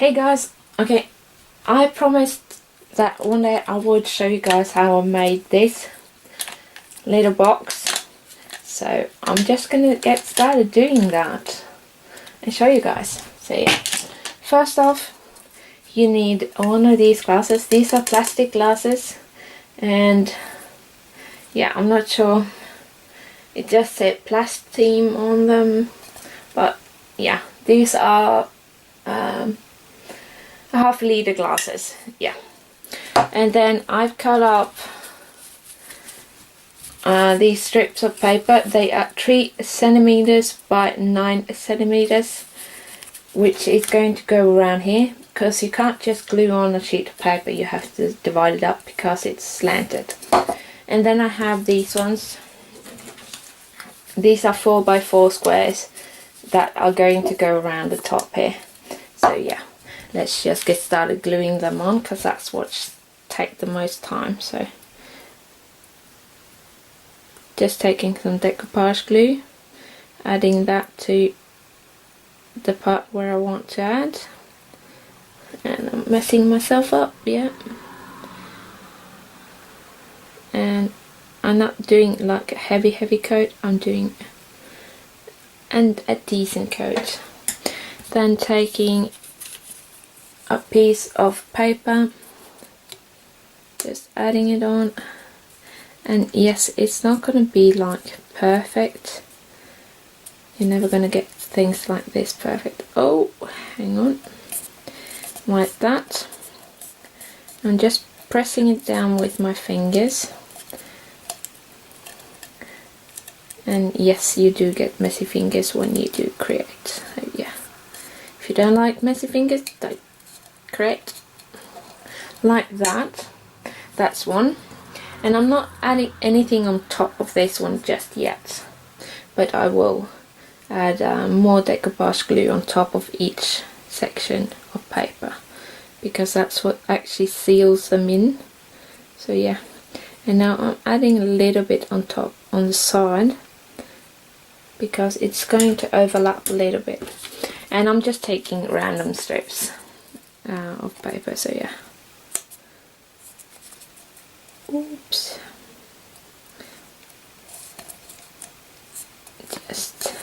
Hey guys, okay, I promised that one day I would show you guys how I made this little box. So I'm just gonna get started doing that and show you guys. So yeah, first off, you need one of these glasses. These are plastic glasses, and yeah, I'm not sure, it just said STEPtember on them, but yeah, these are half-liter glasses, yeah. And then I've cut up these strips of paper. They are 3 centimeters by 9 centimeters, which is going to go around here, because you can't just glue on a sheet of paper, you have to divide it up because it's slanted. And then I have these ones. These are 4 by 4 squares that are going to go around the top here. So yeah, let's just get started gluing them on, because that's what takes the most time. So just taking some decoupage glue, adding that to the part where I want to add, and I'm messing myself up, yeah. And I'm not doing like a heavy coat, I'm doing a decent coat. Then taking a piece of paper, just adding it on. And yes, it's not going to be like perfect, you're never going to get things like this perfect. Oh, hang on, like that. I'm just pressing it down with my fingers. And yes, you do get messy fingers when you do create. So yeah, if you don't like messy fingers, don't create. Like that. That's one. And I'm not adding anything on top of this one just yet, but I will add more decoupage glue on top of each section of paper, because that's what actually seals them in. So yeah, and now I'm adding a little bit on top, on the side, because it's going to overlap a little bit. And I'm just taking random strips of paper, so yeah. Oops. Just,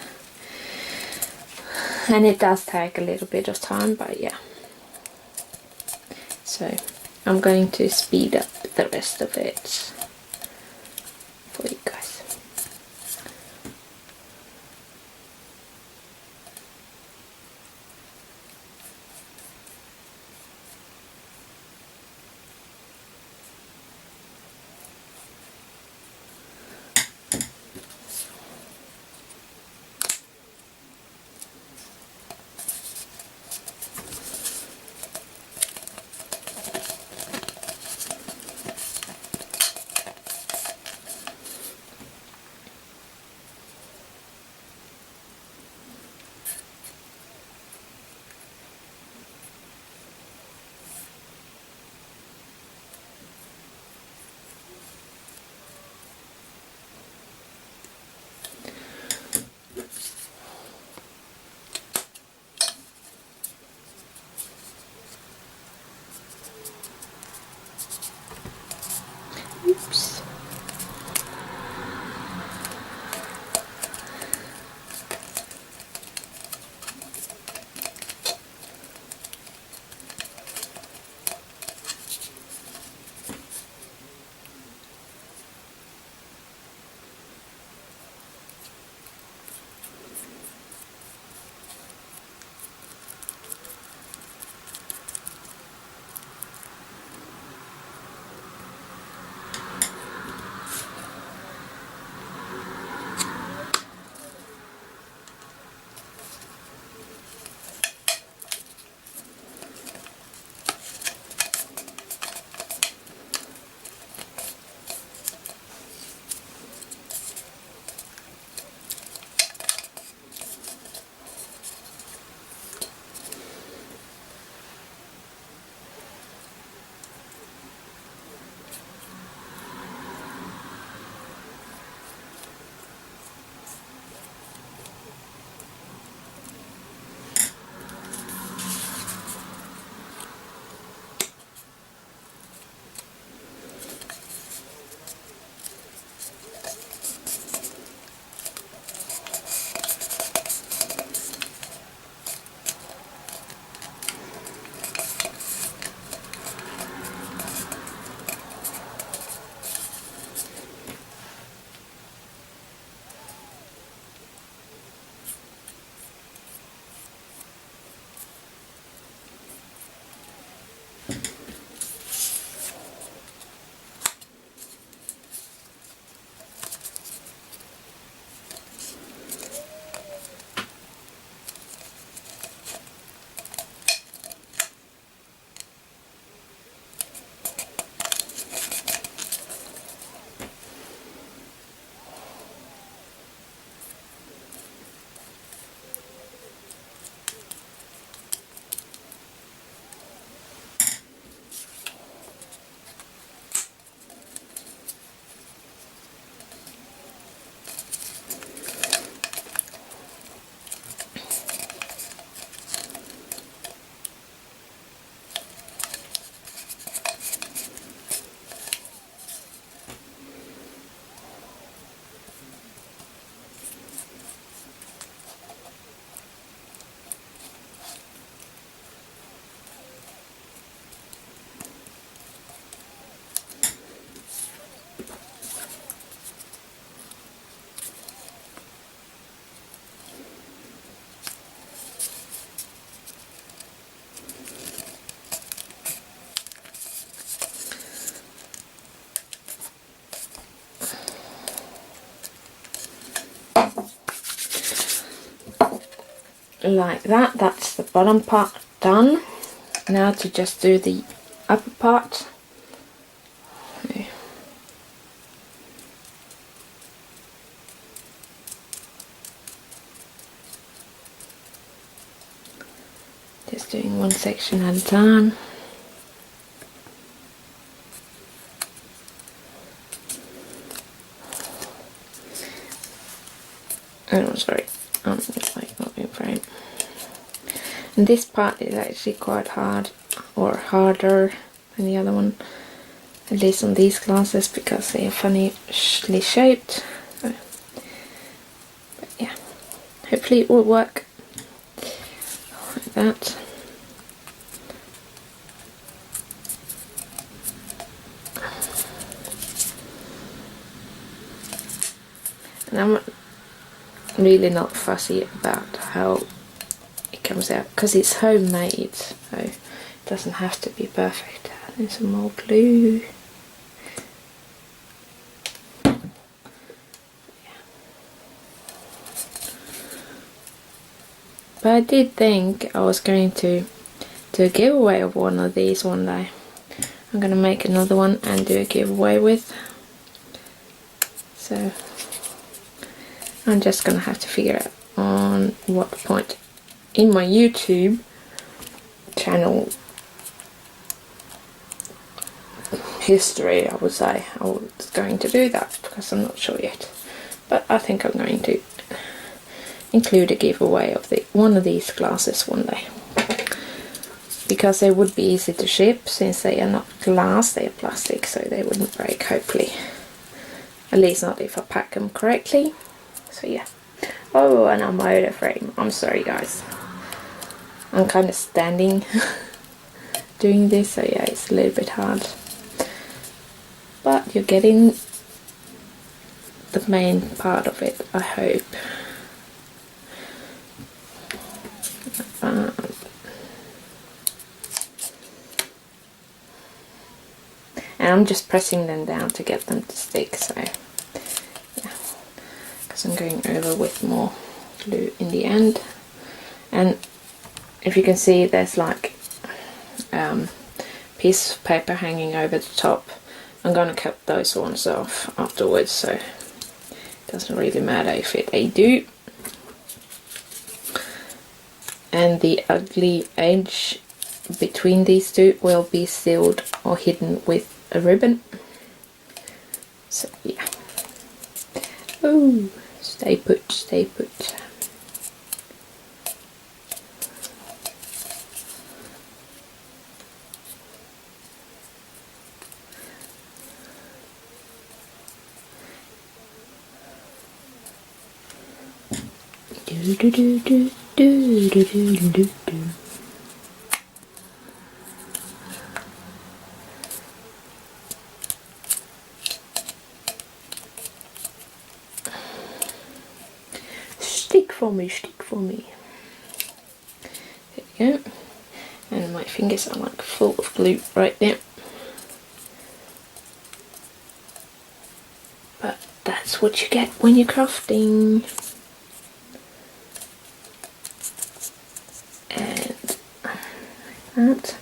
and it does take a little bit of time, but yeah. So I'm going to speed up the rest of it for you guys. like that. That's the bottom part done. Now to just do the upper part. Okay. Just doing one section at a time. Oh, sorry, it's like not in frame. And this part is actually quite hard, or harder than the other one, at least on these glasses, because they are funnily shaped. So, but yeah, hopefully it will work like that. And I'm really not fussy about how it comes out, because it's homemade, so it doesn't have to be perfect. There's some more glue. But I did think I was going to do a giveaway of one of these one day. I'm going to make another one and do a giveaway with. So I'm just going to have to figure out on what point in my YouTube channel history, I would say, I was going to do that, because I'm not sure yet. But I think I'm going to include a giveaway of one of these glasses one day, because they would be easy to ship, since they are not glass, they are plastic, so they wouldn't break, hopefully. At least not if I pack them correctly. So yeah. Oh, and I'm out of frame. I'm sorry guys. I'm kind of standing doing this, so yeah, it's a little bit hard. But you're getting the main part of it, I hope. And I'm just pressing them down to get them to stick, so yeah, because I'm going over with more glue in the end. And if you can see, there's like piece of paper hanging over the top. I'm going to cut those ones off afterwards, so it doesn't really matter if they do. And the ugly edge between these two will be sealed or hidden with a ribbon. So yeah. Oh, stay put, stay put. Do do do do do do do do do. Stick for me, stick for me. There we go. And my fingers are like full of glue right now. But that's what you get when you're crafting. That.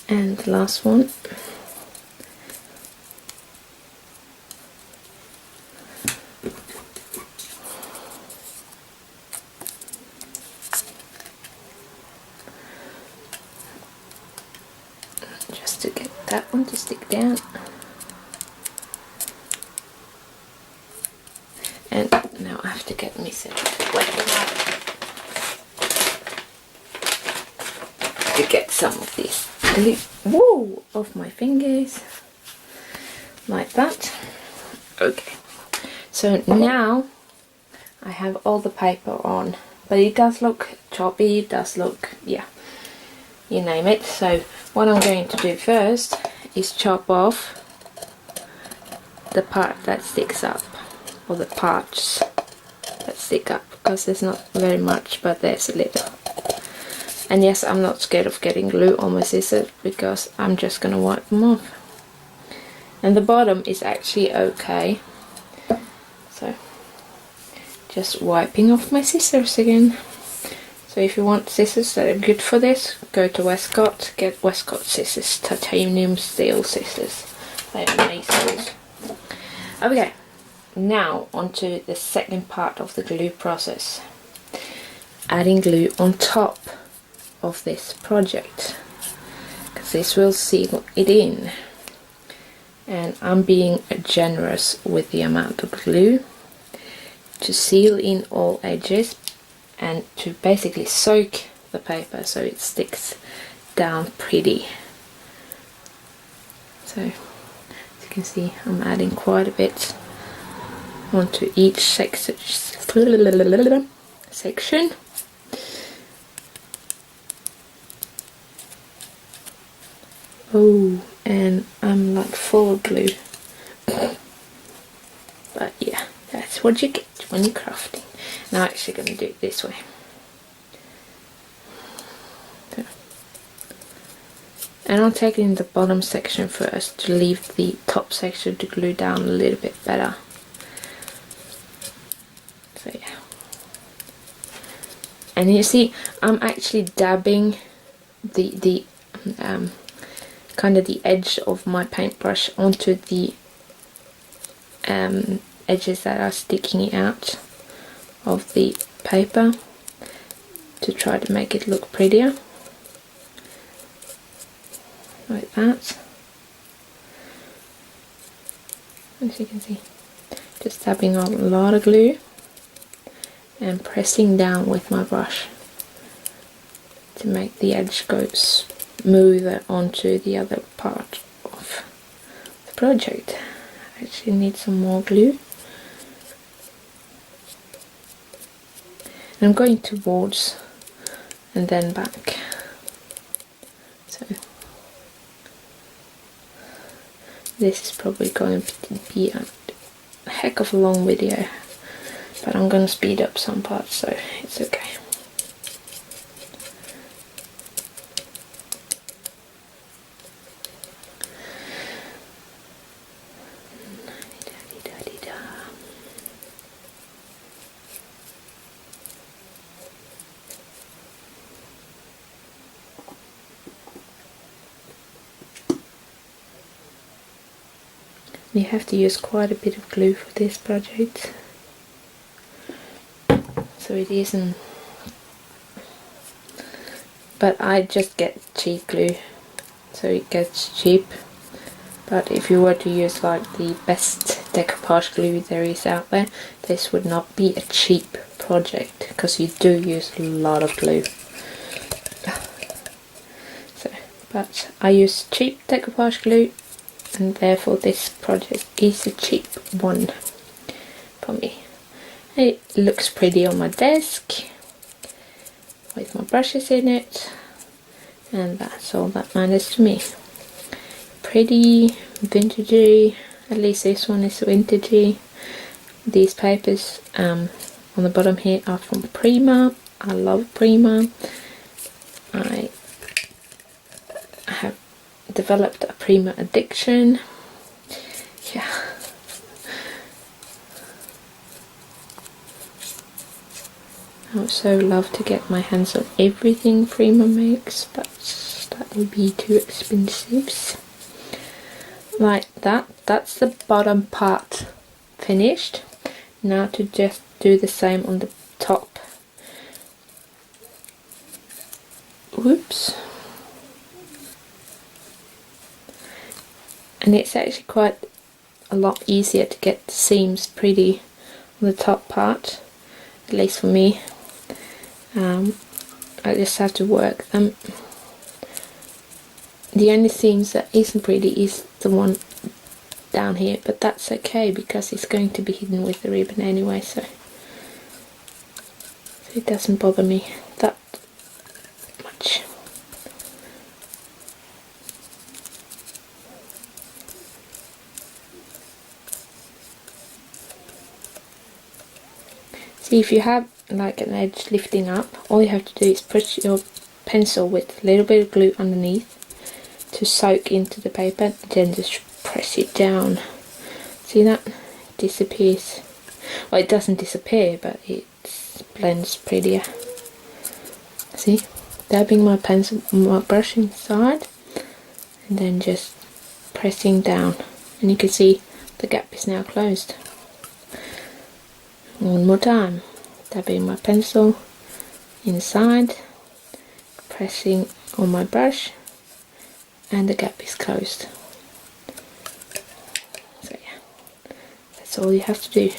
And the last one. Just to get that one to stick down. And now I have to get me set to get some of this glue, whoa, off my fingers, like that. Okay, so now I have all the paper on, but it does look choppy, it does look, yeah, you name it. So what I'm going to do first is chop off the part that sticks up, or the parts that stick up, because there's not very much, but there's a little. And yes, I'm not scared of getting glue on my scissors, because I'm just gonna wipe them off. and the bottom is actually okay. So just wiping off my scissors again. So if you want scissors that are good for this, go to Westcott, get Westcott scissors, titanium steel scissors. They are amazing. Okay, now onto the second part of the glue process. Adding glue on top of this project, because this will seal it in. And I'm being generous with the amount of glue to seal in all edges and to basically soak the paper so it sticks down pretty. So as you can see, I'm adding quite a bit onto each section. Oh, and I'm like full of glue. But yeah, that's what you get when you're crafting. Now I'm actually going to do it this way. So. And I'll take it in the bottom section first to leave the top section to glue down a little bit better. So yeah. And you see, I'm actually dabbing the kind of the edge of my paintbrush onto the edges that are sticking out of the paper to try to make it look prettier, like that. As you can see, just dabbing on a lot of glue and pressing down with my brush to make the edge go smoother onto the other part of the project. I actually need some more glue. And I'm going towards and then back. So this is probably going to be a heck of a long video, but I'm going to speed up some parts, so it's okay. You have to use quite a bit of glue for this project, so it isn't, but I just get cheap glue, so it gets cheap. But if you were to use like the best decoupage glue there is out there, this would not be a cheap project, because you do use a lot of glue. So, but I use cheap decoupage glue, and therefore this project is a cheap one for me. It looks pretty on my desk with my brushes in it, and that's all that matters to me. Pretty, vintagey, at least this one is vintagey. These papers on the bottom here are from Prima. I love Prima. I have developed a Prima addiction. Yeah. I would so love to get my hands on everything Prima makes, but that would be too expensive. Like that, that's the bottom part finished. Now to just do the same on the top. Whoops. And it's actually quite a lot easier to get the seams pretty on the top part, at least for me. I just have to work them. The only seams that isn't pretty is the one down here, but that's okay because it's going to be hidden with the ribbon anyway, so it doesn't bother me that much. See, if you have like an edge lifting up, all you have to do is push your pencil with a little bit of glue underneath to soak into the paper, then just press it down. See that? It disappears. Well, it doesn't disappear, but it blends prettier. See? Dabbing my pencil, my brush inside, and then just pressing down, and you can see the gap is now closed. One more time, dabbing my pencil inside, pressing on my brush, and the gap is closed. So yeah, that's all you have to do.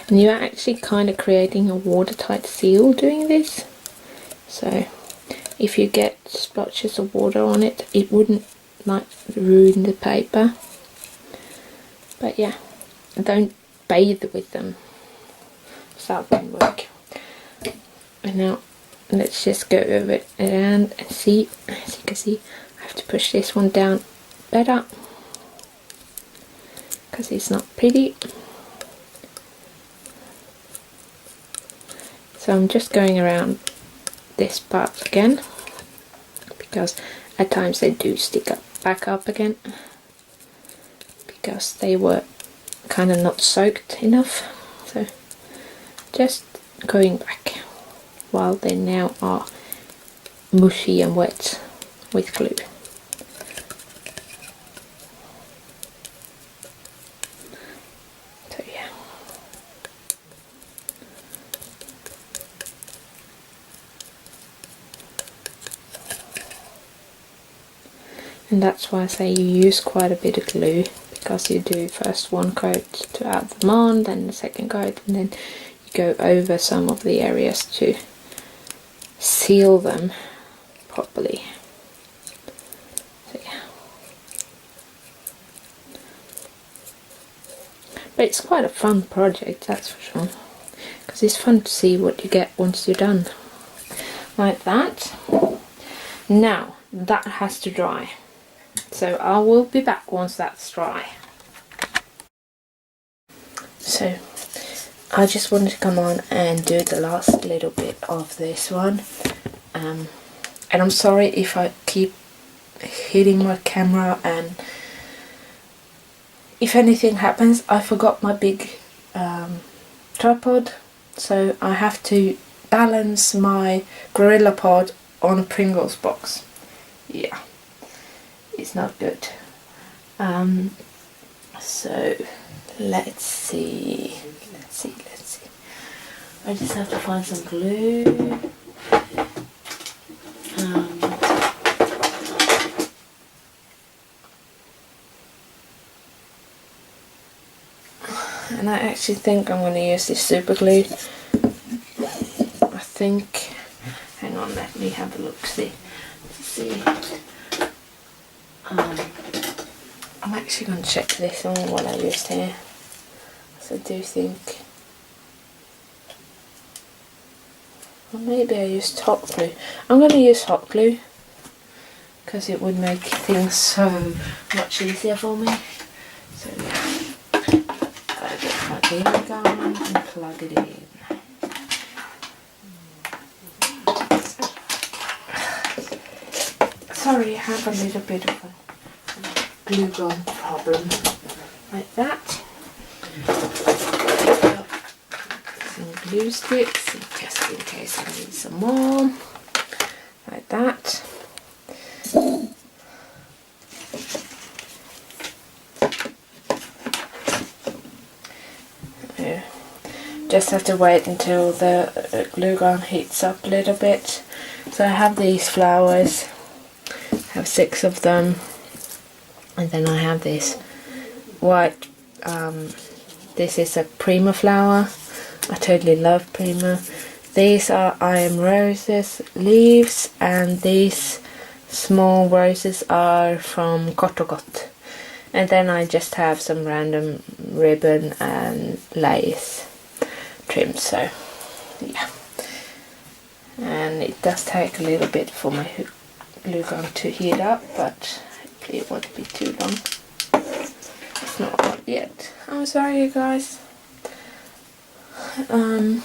And you're actually kind of creating a watertight seal doing this. So if you get splotches of water on it, it wouldn't like ruin the paper. But yeah, don't bathe with them, so that won't work. And now let's just go over it around and see. As you can see, I have to push this one down better because it's not pretty. So I'm just going around this part again, because at times they do stick up back up again, because they were kind of not soaked enough. So just going back while they now are mushy and wet with glue. So yeah. And that's why I say you use quite a bit of glue, because you do first one coat to add them on, then the second coat, and then you go over some of the areas to seal them properly. So yeah. But it's quite a fun project, that's for sure, because it's fun to see what you get once you're done. Like that. Now that has to dry. So I will be back once that's dry. So I just wanted to come on and do the last little bit of this one. And I'm sorry if I keep hitting my camera, and if anything happens, I forgot my big tripod, so I have to balance my Gorilla Pod on a Pringles box. Yeah. It's not good. So let's see. I just have to find some glue. And I actually think I'm going to use this super glue. I think. Hang on, let me have a look. See. I'm actually going to check this on what I used here. So I do think, or maybe I used hot glue. I'm going to use hot glue because it would make things so much easier for me. So yeah, gotta get my glue gun and plug it in. Sorry, I have a little bit of a glue gun problem. Like that. Some glue sticks, just in case I need some more. Like that. Just have to wait until the glue gun heats up a little bit. So I have these flowers. I have 6 of them. And then I have this white, this is a Prima flower. I totally love Prima. These are I Am Roses leaves, and these small roses are from Kotogot. And then I just have some random ribbon and lace trim, so yeah. And it does take a little bit for my glue gun to heat up, but it won't be too long. It's not hot yet. I'm sorry, you guys. And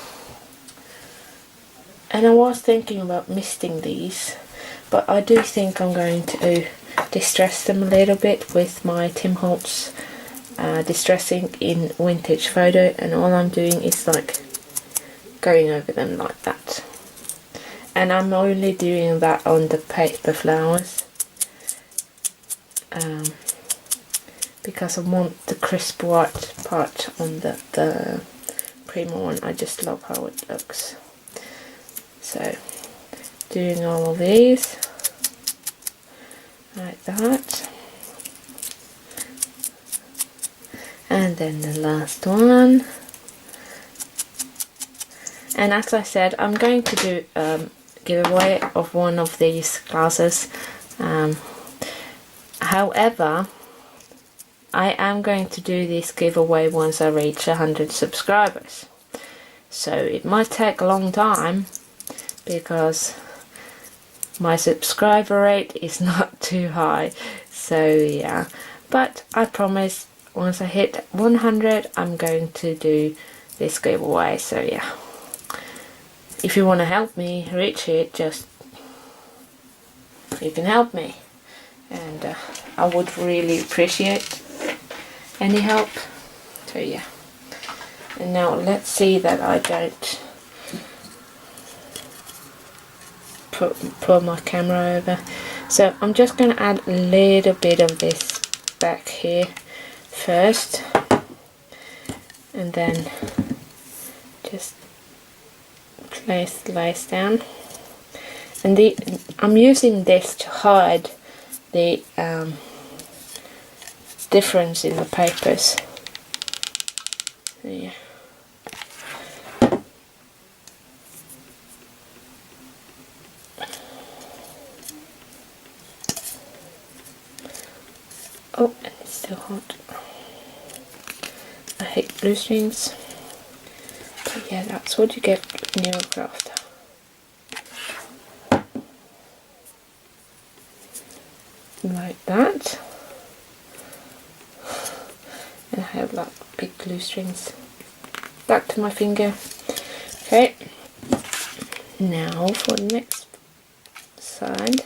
And I was thinking about misting these, but I do think I'm going to distress them a little bit with my Tim Holtz distressing in vintage photo, and all I'm doing is like going over them like that. And I'm only doing that on the paper flowers because I want the crisp white part on the creamer one. I just love how it looks. So doing all of these like that, and then the last one. And as I said, I'm going to do a giveaway of one of these glasses. However, I am going to do this giveaway once I reach 100 subscribers. So it might take a long time because my subscriber rate is not too high. So yeah, but I promise once I hit 100 I'm going to do this giveaway. So yeah, if you want to help me reach it, you can help me, and I would really appreciate any help. So yeah, and now let's see that I don't pull my camera over. So I'm just going to add a little bit of this back here first, and then just place the lace down. And I'm using this to hide the difference in the papers. So yeah. Oh, and it's still hot. I hate glue strings. But yeah, that's what you get when you're a crafter. Like that. And I have like big glue strings. Back to my finger. Okay. Now for the next side.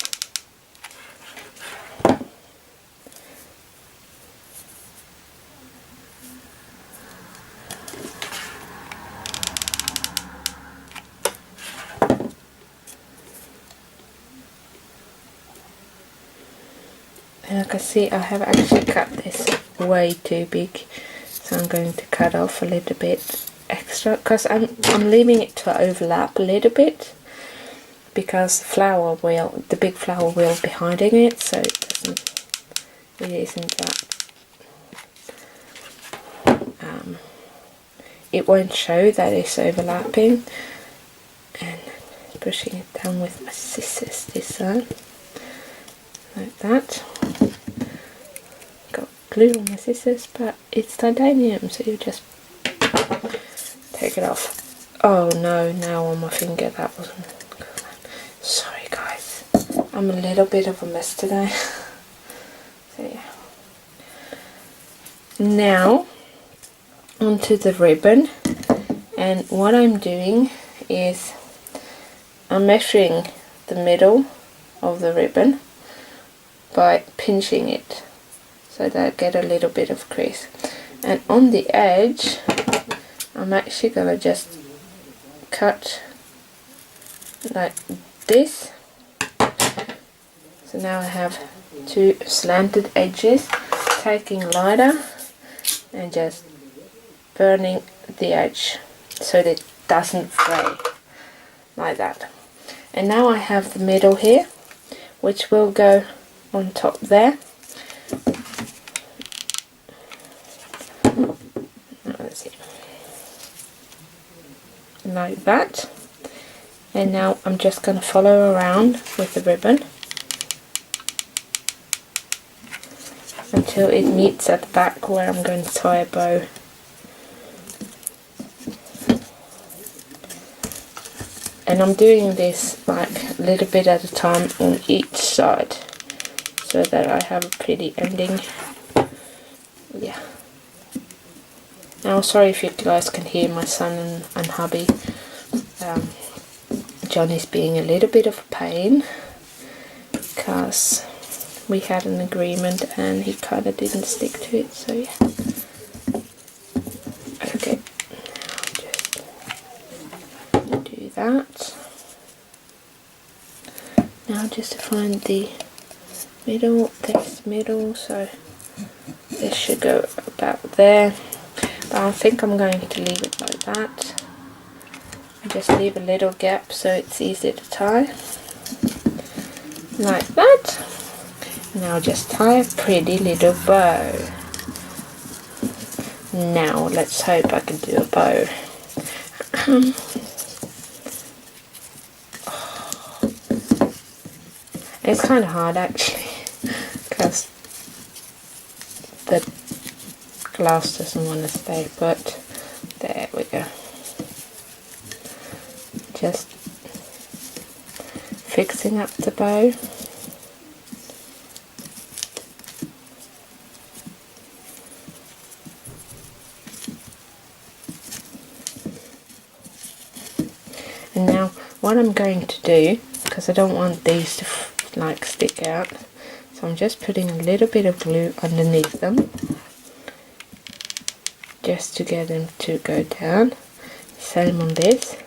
And like I see, I have actually cut this way too big, so I'm going to cut off a little bit extra, because I'm leaving it to overlap a little bit, because the big flower will be hiding it, so it isn't that it won't show that it's overlapping. And pushing it down with my scissors this side. Like that. Got glue on my scissors, but it's titanium, so you just take it off. Oh no, now on my finger, that wasn't good. Sorry guys, I'm a little bit of a mess today. So yeah. Now onto the ribbon, and what I'm doing is I'm measuring the middle of the ribbon by pinching it so that I get a little bit of crease, and on the edge I'm actually gonna just cut like this. So now I have two slanted edges, taking lighter and just burning the edge so that it doesn't fray like that. And now I have the middle here, which will go on top there. Let's see, like that. And now I'm just going to follow around with the ribbon until it meets at the back where I'm going to tie a bow. And I'm doing this like a little bit at a time on each side so that I have a pretty ending. Yeah. Now sorry if you guys can hear my son and hubby Johnny's being a little bit of a pain because we had an agreement and he kind of didn't stick to it, so yeah. Okay, now just do that. Now just to find the middle, this middle, so this should go about there, but I think I'm going to leave it like that. Just leave a little gap so it's easy to tie, like that. Now just tie a pretty little bow. Now let's hope I can do a bow. It's kind of hard actually because the glass doesn't want to stay, but there we go. Just fixing up the bow. And now what I'm going to do, because I don't want these to like stick out, so I'm just putting a little bit of glue underneath them just to get them to go down. Same on this.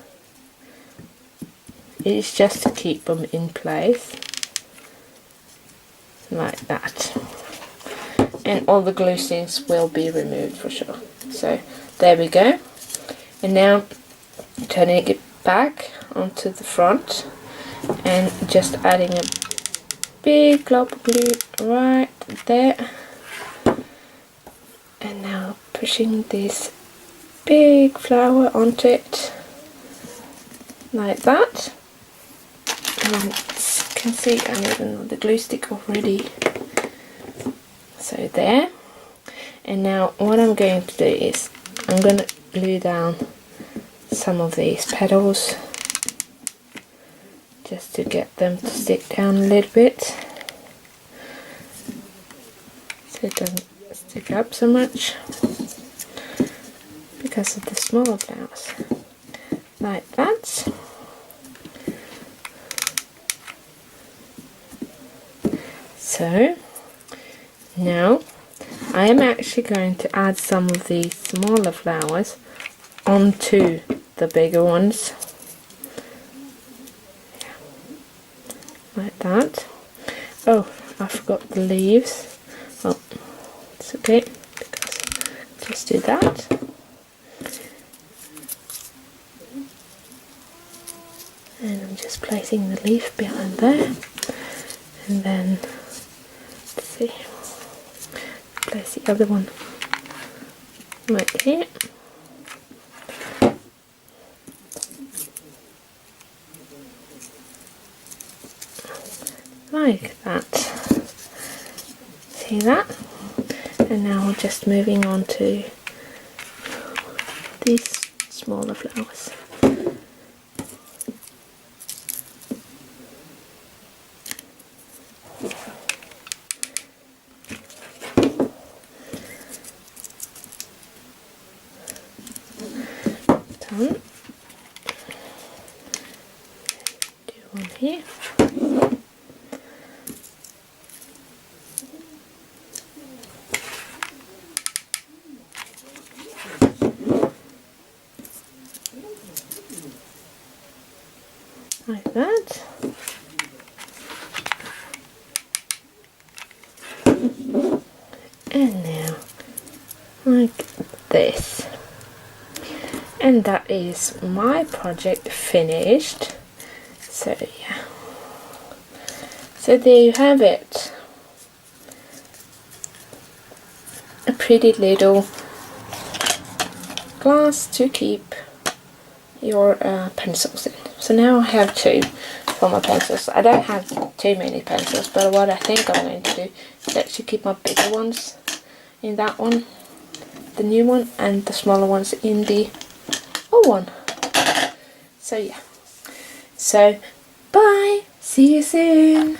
It's just to keep them in place like that, and all the glue sticks will be removed for sure. So there we go. And now turning it back onto the front and just adding a big glob of glue right there, and now pushing this big flower onto it like that. And you can see I'm even the glue stick already, so there. And now what I'm going to do is I'm going to glue down some of these petals just to get them to stick down a little bit so it doesn't stick up so much because of the smaller flowers, like that. So now I am actually going to add some of these smaller flowers onto the bigger ones, like that. Oh, I forgot the leaves. Oh, it's okay, because just do that. And I'm just placing the leaf behind there, and then let's see, place the other one right here. Like that. See that? And now we're just moving on to these smaller flowers. Done. Do one here. Like that. And now like this. And that is my project finished. So yeah. So there you have it. A pretty little glass to keep your pencils in. So now I have two for my pencils. I don't have too many pencils, but what I think I'm going to do is actually keep my bigger ones in that one, the new one, and the smaller ones in the old one. So yeah. So bye. See you soon.